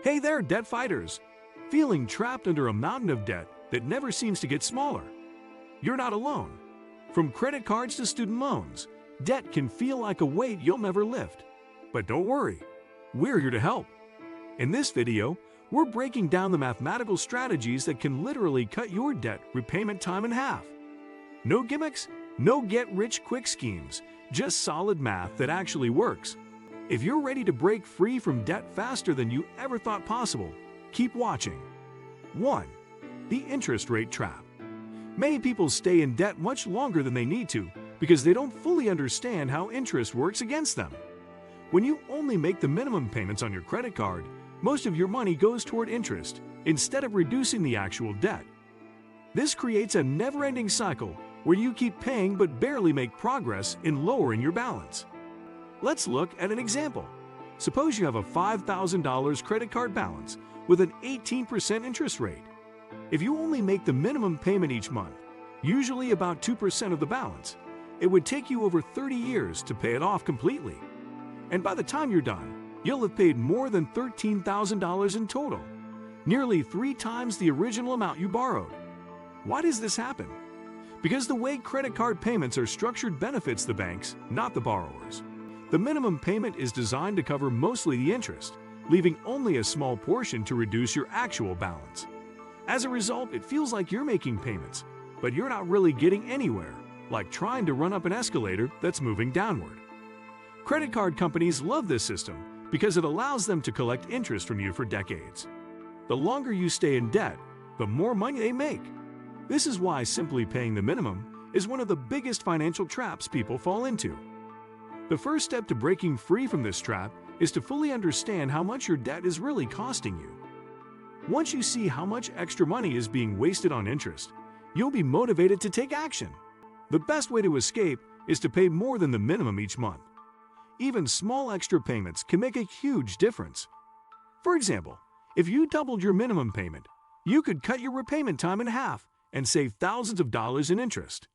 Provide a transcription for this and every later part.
Hey there, debt fighters! Feeling trapped under a mountain of debt that never seems to get smaller? You're not alone. From credit cards to student loans, debt can feel like a weight you'll never lift. But don't worry, we're here to help. In this video, we're breaking down the mathematical strategies that can literally cut your debt repayment time in half. No gimmicks, no get-rich-quick schemes, just solid math that actually works. If you're ready to break free from debt faster than you ever thought possible, keep watching. 1. The interest rate trap. Many people stay in debt much longer than they need to because they don't fully understand how interest works against them. When you only make the minimum payments on your credit card, most of your money goes toward interest instead of reducing the actual debt. This creates a never-ending cycle where you keep paying but barely make progress in lowering your balance. Let's look at an example. Suppose you have a $5,000 credit card balance with an 18% interest rate. If you only make the minimum payment each month, usually about 2% of the balance, it would take you over 30 years to pay it off completely. And by the time you're done, you'll have paid more than $13,000 in total, nearly 3 times the original amount you borrowed. Why does this happen? Because the way credit card payments are structured benefits the banks, not the borrowers. The minimum payment is designed to cover mostly the interest, leaving only a small portion to reduce your actual balance. As a result, it feels like you're making payments, but you're not really getting anywhere, like trying to run up an escalator that's moving downward. Credit card companies love this system because it allows them to collect interest from you for decades. The longer you stay in debt, the more money they make. This is why simply paying the minimum is one of the biggest financial traps people fall into. The first step to breaking free from this trap is to fully understand how much your debt is really costing you. Once you see how much extra money is being wasted on interest, you'll be motivated to take action. The best way to escape is to pay more than the minimum each month. Even small extra payments can make a huge difference. For example, if you doubled your minimum payment, you could cut your repayment time in half and save thousands of dollars in interest.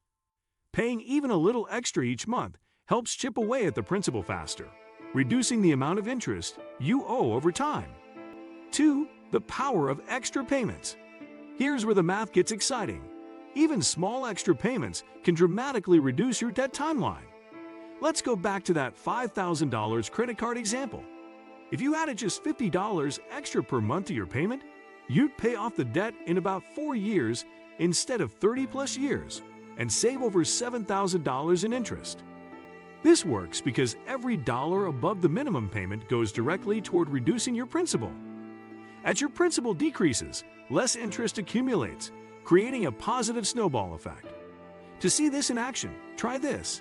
Paying even a little extra each month helps chip away at the principal faster, reducing the amount of interest you owe over time. 2. The power of extra payments. Here's where the math gets exciting. Even small extra payments can dramatically reduce your debt timeline. Let's go back to that $5,000 credit card example. If you added just $50 extra per month to your payment, you'd pay off the debt in about 4 years instead of 30+ years and save over $7,000 in interest. This works because every dollar above the minimum payment goes directly toward reducing your principal. As your principal decreases, less interest accumulates, creating a positive snowball effect. To see this in action, try this.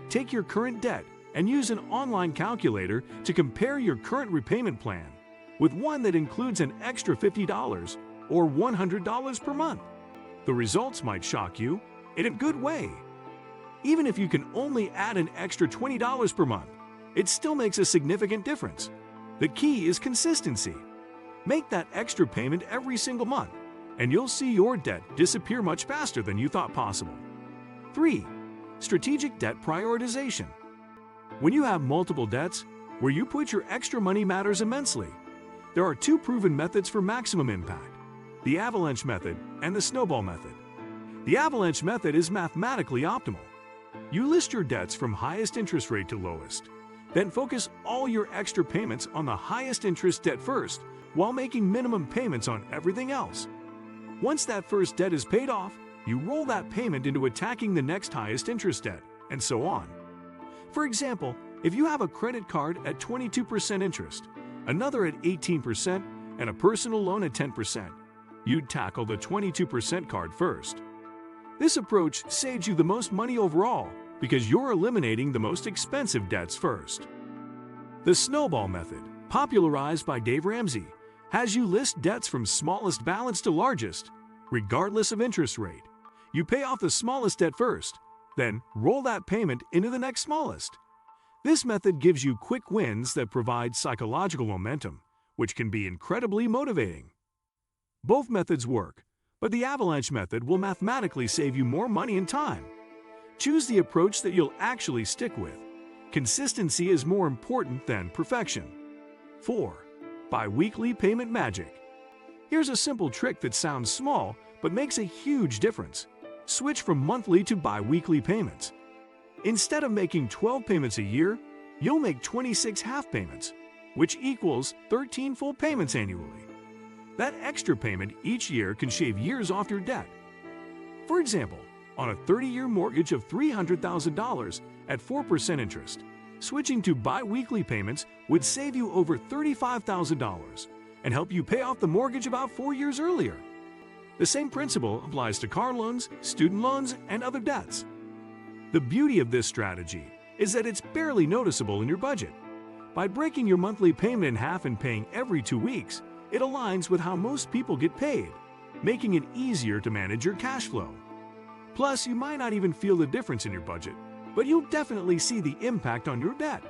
Take your current debt and use an online calculator to compare your current repayment plan with one that includes an extra $50 or $100 per month. The results might shock you in a good way. Even if you can only add an extra $20 per month, it still makes a significant difference. The key is consistency. Make that extra payment every single month, and you'll see your debt disappear much faster than you thought possible. 3. Strategic debt prioritization. When you have multiple debts, where you put your extra money matters immensely. There are 2 proven methods for maximum impact: the avalanche method and the snowball method. The avalanche method is mathematically optimal. You list your debts from highest interest rate to lowest. Then focus all your extra payments on the highest interest debt first, while making minimum payments on everything else. Once that first debt is paid off, you roll that payment into attacking the next highest interest debt, and so on. For example, if you have a credit card at 22% interest, another at 18%, and a personal loan at 10%, you'd tackle the 22% card first. This approach saves you the most money overall because you're eliminating the most expensive debts first. The snowball method, popularized by Dave Ramsey, has you list debts from smallest balance to largest, regardless of interest rate. You pay off the smallest debt first, then roll that payment into the next smallest. This method gives you quick wins that provide psychological momentum, which can be incredibly motivating. Both methods work, but the avalanche method will mathematically save you more money and time. Choose the approach that you'll actually stick with. Consistency is more important than perfection. 4. Bi-weekly payment magic. Here's a simple trick that sounds small but makes a huge difference. Switch from monthly to bi-weekly payments. Instead of making 12 payments a year, you'll make 26 half payments, which equals 13 full payments annually. That extra payment each year can shave years off your debt. For example, on a 30-year mortgage of $300,000 at 4% interest, switching to bi-weekly payments would save you over $35,000 and help you pay off the mortgage about 4 years earlier. The same principle applies to car loans, student loans, and other debts. The beauty of this strategy is that it's barely noticeable in your budget. By breaking your monthly payment in half and paying every 2 weeks, it aligns with how most people get paid, making it easier to manage your cash flow. Plus, you might not even feel the difference in your budget, but you'll definitely see the impact on your debt.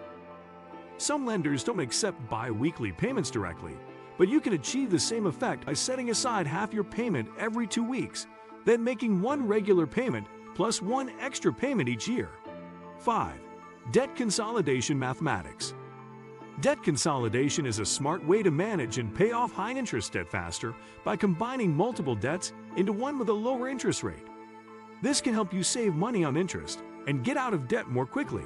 Some lenders don't accept bi-weekly payments directly, but you can achieve the same effect by setting aside half your payment every 2 weeks, then making one regular payment plus one extra payment each year. 5. Debt consolidation mathematics. Debt consolidation is a smart way to manage and pay off high-interest debt faster by combining multiple debts into one with a lower interest rate. This can help you save money on interest and get out of debt more quickly.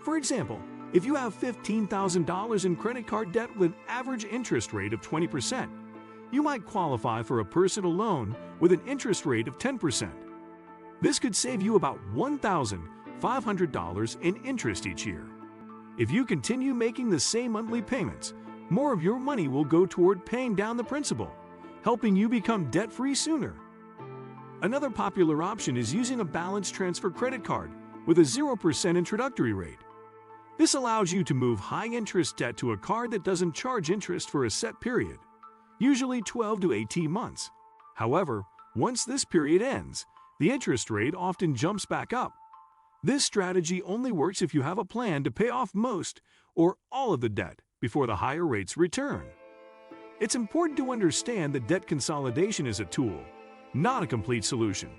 For example, if you have $15,000 in credit card debt with an average interest rate of 20%, you might qualify for a personal loan with an interest rate of 10%. This could save you about $1,500 in interest each year. If you continue making the same monthly payments, more of your money will go toward paying down the principal, helping you become debt-free sooner. Another popular option is using a balance transfer credit card with a 0% introductory rate. This allows you to move high-interest debt to a card that doesn't charge interest for a set period, usually 12 to 18 months. However, once this period ends, the interest rate often jumps back up. This strategy only works if you have a plan to pay off most or all of the debt before the higher rates return. It's important to understand that debt consolidation is a tool, not a complete solution.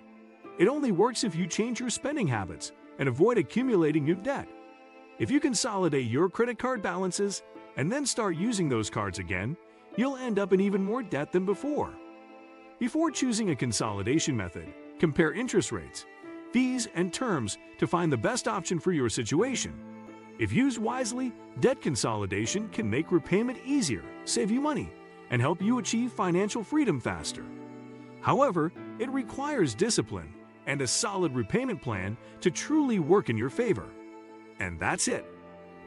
It only works if you change your spending habits and avoid accumulating new debt. If you consolidate your credit card balances and then start using those cards again, you'll end up in even more debt than before. Before choosing a consolidation method, compare interest rates, fees, and terms to find the best option for your situation. If used wisely, debt consolidation can make repayment easier, save you money, and help you achieve financial freedom faster. However, it requires discipline and a solid repayment plan to truly work in your favor. And that's it.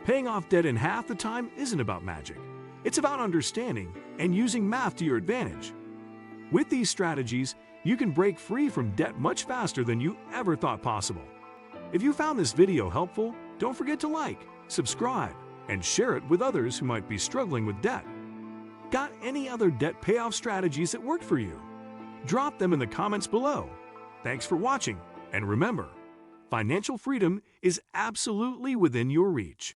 Paying off debt in half the time isn't about magic. It's about understanding and using math to your advantage. With these strategies, you can break free from debt much faster than you ever thought possible. If you found this video helpful, don't forget to like, subscribe, and share it with others who might be struggling with debt. Got any other debt payoff strategies that worked for you? Drop them in the comments below. Thanks for watching, and remember, financial freedom is absolutely within your reach.